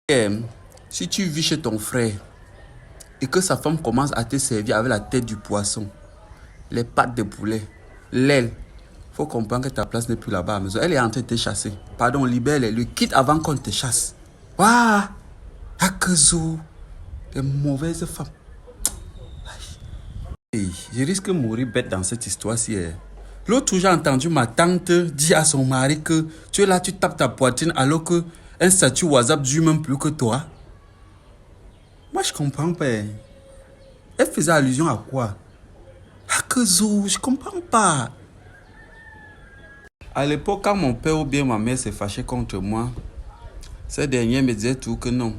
Si tu vis chez ton frère et que sa femme commence à te servir avec la tête du poisson, les pattes de poulet, l'aile, faut comprendre que ta place n'est plus là-bas à la maison. Elle est en train de te chasser. Pardon, libère-les, le quitte avant qu'on te chasse. Waouh! Akazo! Les mauvaises femmes. Hey, je risque de mourir bête dans cette histoire-ci. L'autre jour, j'ai entendu ma tante dire à son mari que tu es là, tu tapes ta poitrine alors que un statut WhatsApp dure même plus que toi. Moi, je comprends pas. Elle faisait allusion à quoi? Akazo, je comprends pas. À l'époque, quand mon père ou bien ma mère s'est fâché contre moi, ces derniers me disaient tout que non.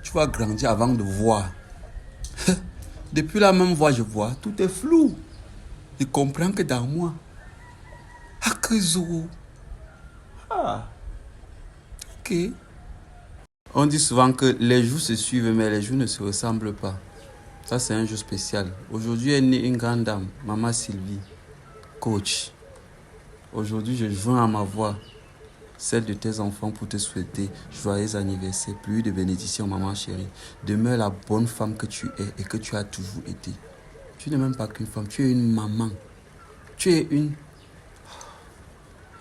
Tu vas grandir avant de voir. Depuis la même voix, je vois. Tout est flou. Je comprends que dans moi. Akazo. Ah. Ok. On dit souvent que les jours se suivent, mais les jours ne se ressemblent pas. Ça, c'est un jour spécial. Aujourd'hui est née une grande dame, Maman Sylvie, coach. Aujourd'hui, je joins à ma voix celle de tes enfants pour te souhaiter joyeux anniversaire, plus de bénédictions, maman chérie. Demeure la bonne femme que tu es et que tu as toujours été. Tu n'es même pas qu'une femme, tu es une maman. Tu es une...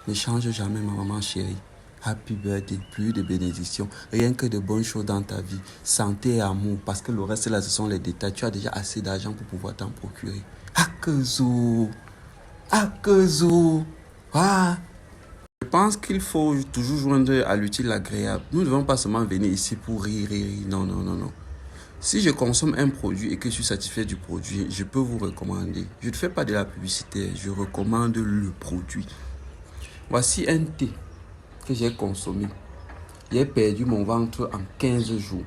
Ne change jamais, ma maman chérie. Happy birthday, plus de bénédictions, rien que de bonnes choses dans ta vie, santé et amour, parce que le reste là, ce sont les détails. Tu as déjà assez d'argent pour pouvoir t'en procurer. Akazo, Akazo, ah. Je pense qu'il faut toujours joindre à l'utile l'agréable. Nous ne devons pas seulement venir ici pour rire. Non, non, non, non. Si je consomme un produit et que je suis satisfait du produit, je peux vous recommander. Je ne fais pas de la publicité, je recommande le produit. Voici un thé que j'ai consommé. J'ai perdu mon ventre en 15 jours.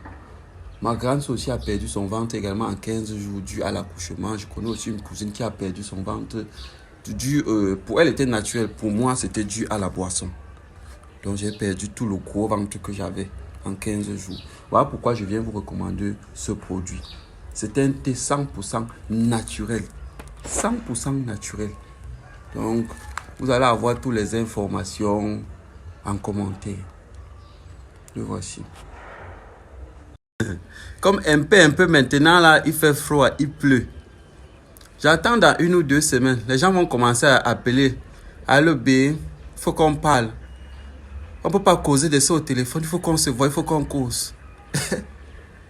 Ma grande soeur aussi a perdu son ventre également en 15 jours dû à l'accouchement. Je connais aussi une cousine qui a perdu son ventre. Pour elle, était naturel. Pour moi, c'était dû à la boisson. Donc, j'ai perdu tout le gros ventre que j'avais en 15 jours. Voilà pourquoi je viens vous recommander ce produit. C'est un thé 100% naturel. 100% naturel. Donc, vous allez avoir toutes les informations en commentaire. Le voici. Comme un peu maintenant, là, il fait froid, il pleut. J'attends dans 1 ou 2 semaines. Les gens vont commencer à appeler. Allô, B, il faut qu'on parle. On ne peut pas causer de ça au téléphone. Il faut qu'on se voit, il faut qu'on cause.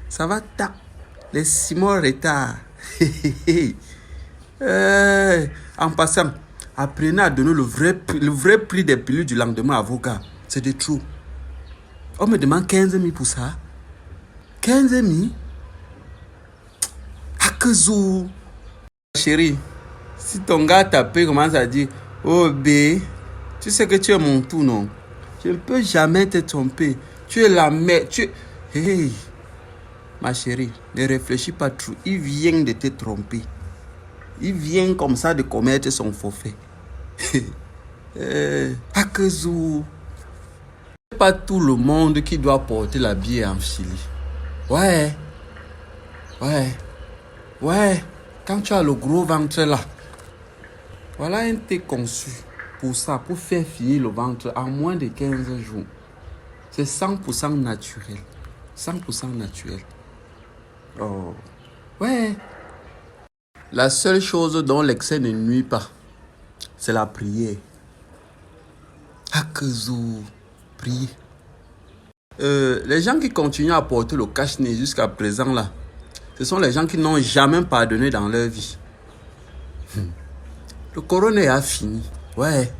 Ça va tac. Les 6 mois en retard. En passant, apprenez à donner le vrai prix des pilules du lendemain à vos gars. C'est de trop. On me demande 15 000 pour ça. 15 000? Akazo. Chérie, si ton gars t'appelle, commence à dire, oh B, tu sais que tu es mon tout, non? Je ne peux jamais te tromper. Tu es la mère. Hey, ma chérie, ne réfléchis pas trop. Il vient de te tromper. Il vient comme ça de commettre son forfait. Akazo. C'est pas tout le monde qui doit porter la bière en Chili. Ouais. Quand tu as le gros ventre là, voilà un thé conçu pour ça, pour faire finir le ventre en moins de 15 jours. C'est 100% naturel. 100% naturel. Oh. Ouais. La seule chose dont l'excès ne nuit pas, c'est la prière. Akazo, prier. Les gens qui continuent à porter le cache-nez jusqu'à présent là, ce sont les gens qui n'ont jamais pardonné dans leur vie. Le corona a fini. Ouais.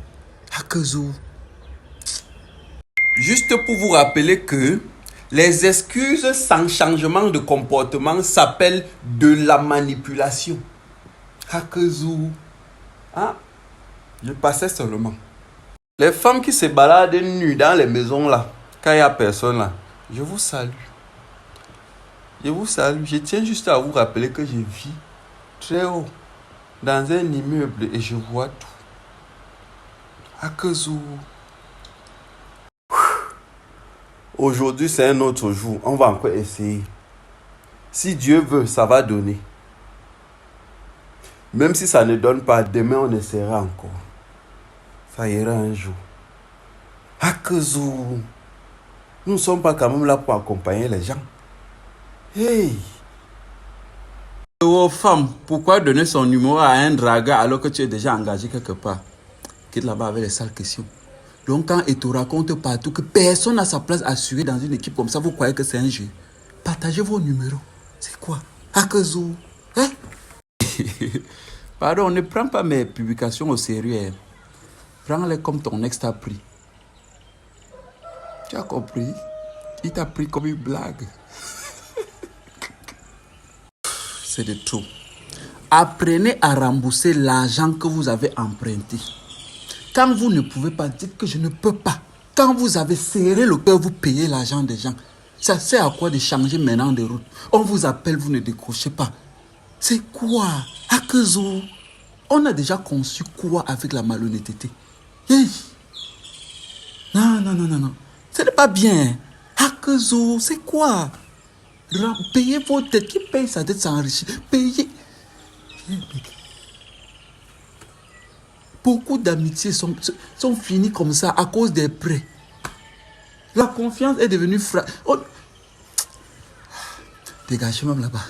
Akazo. Juste pour vous rappeler que les excuses sans changement de comportement s'appellent de la manipulation. Akazo. Ah, je passais seulement. Les femmes qui se baladent nues dans les maisons là, quand il n'y a personne là, je vous salue. Je vous salue. Je tiens juste à vous rappeler que je vis très haut dans un immeuble et je vois tout. Akazo. Aujourd'hui, c'est un autre jour. On va encore essayer. Si Dieu veut, ça va donner. Même si ça ne donne pas, demain, on essaiera encore. Ça ira un jour. Akazo. Nous ne sommes pas quand même là pour accompagner les gens. Hey! Oh femme, pourquoi donner son numéro à un dragueur alors que tu es déjà engagé quelque part? Quitte là-bas avec les sales questions. Donc quand il te raconte partout que personne n'a sa place assurée dans une équipe comme ça, vous croyez que c'est un jeu? Partagez vos numéros. C'est quoi? Hakezo? Hein? Pardon, ne prends pas mes publications au sérieux. Prends-les comme ton ex t'a pris. Tu as compris? Il t'a pris comme une blague. C'est de trop. Apprenez à rembourser l'argent que vous avez emprunté. Quand vous ne pouvez pas, dites que je ne peux pas. Quand vous avez serré le cœur, vous payez l'argent des gens. Ça sert à quoi de changer maintenant de route? On vous appelle, vous ne décrochez pas. C'est quoi? Hakezo? On a déjà conçu quoi avec la malhonnêteté? Hey. Non, non, non, non, non. Ce n'est pas bien. Hakezo, c'est quoi? Payez vos dettes. Qui paye sa dette s'enrichit? Payez. Beaucoup d'amitiés sont finies comme ça à cause des prêts. La confiance est devenue fragile. Oh. Dégagez même là-bas.